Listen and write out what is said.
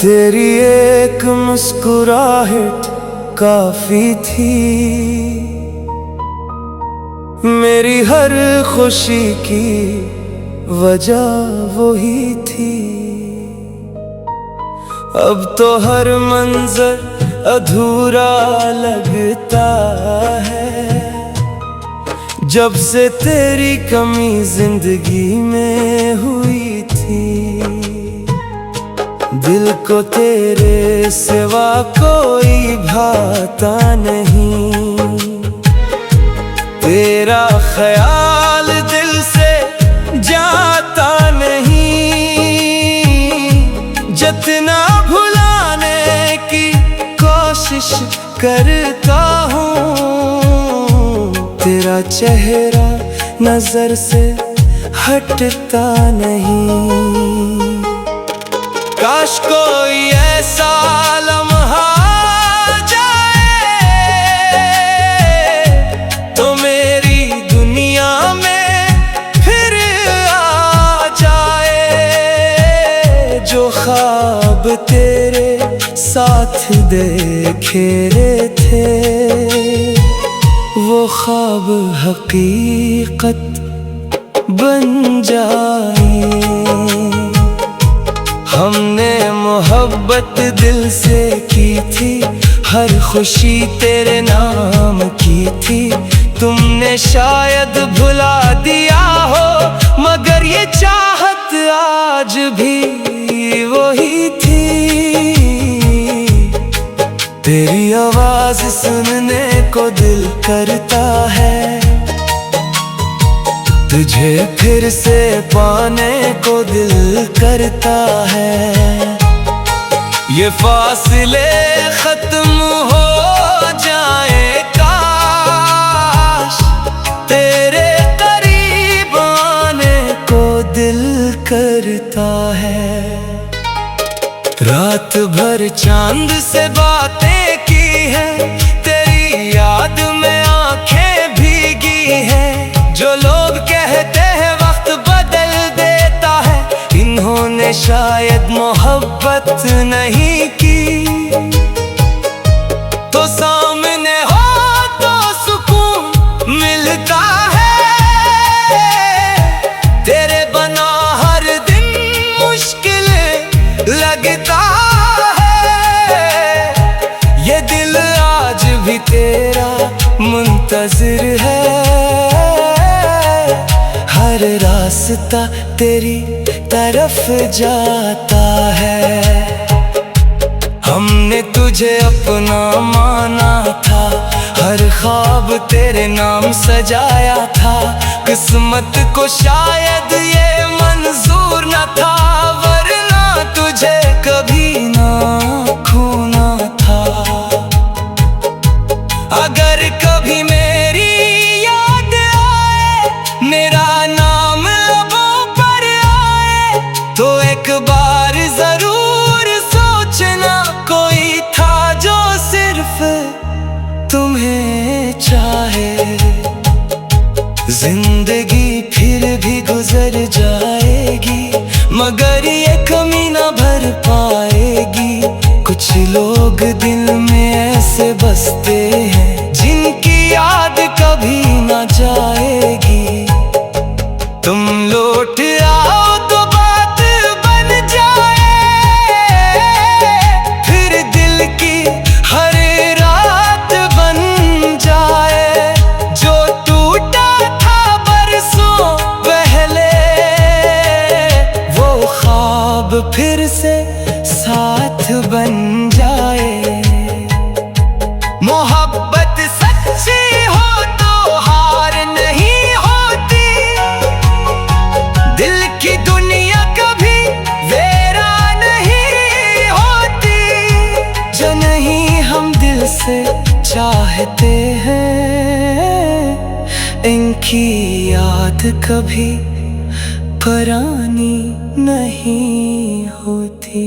तेरी एक मुस्कुराहट काफी थी, मेरी हर खुशी की वजह वही थी। अब तो हर मंजर अधूरा लगता है, जब से तेरी कमी जिंदगी में हुई थी। दिल को तेरे सिवा कोई भाता नहीं, तेरा ख्याल दिल से जाता नहीं। जितना भुलाने की कोशिश करता हूँ, तेरा चेहरा नजर से हटता नहीं। काश कोई ऐसा लम्हा जाए तो मेरी दुनिया में फिर आ जाए। जो ख्वाब तेरे साथ देखे थे, वो ख्वाब हकीकत बन जाए। हमने मोहब्बत दिल से की थी, हर खुशी तेरे नाम की थी। तुमने शायद भुला दिया हो, मगर ये चाहत आज भी वही थी। तेरी आवाज सुनने को दिल करता है, तुझे फिर से पाने को दिल करता है। ये फासले खत्म हो जाए, काश तेरे करीब आने को दिल करता है। रात भर चांद से बातें की है, तेरी याद में आंखें भीगी है। जो लोग कहते हैं वक्त बदल देता है, इन्होंने शायद मोहब्बत नहीं की। तो सामने हो तो सुकून मिलता है, तेरे बना हर दिन मुश्किल लगता है। ये दिल आज भी तेरा मुंतजिर है, हर रास्ता तेरी तरफ जाता है। हमने तुझे अपना माना था, हर ख्वाब तेरे नाम सजाया था। किस्मत को शायद ये मंजूर न था, वरना तुझे कभी ना खोना था। अगर कभी मेरी याद आए, मेरा नाम लबों पर आए, तो एक बार जरूर सोचना, कोई था जो सिर्फ तुम्हें चाहे। जिंदगी फिर भी गुजर जाएगी, मगर ये कमी ना भर पाएगी। कुछ लोग दिल में ऐसे बसते हैं, जिनकी याद कभी ना जाएगी। तुम लौट आओ तो बात बन जाए, फिर दिल की हर रात बन जाए। जो टूटा था बरसों पहले, वो ख्वाब फिर से साथ बन जाए। मोहब्बत सच्ची हो तो हार नहीं होती, दिल की दुनिया कभी वीरान नहीं होती। जो नहीं हम दिल से चाहते हैं, इनकी याद कभी परानी नहीं होती।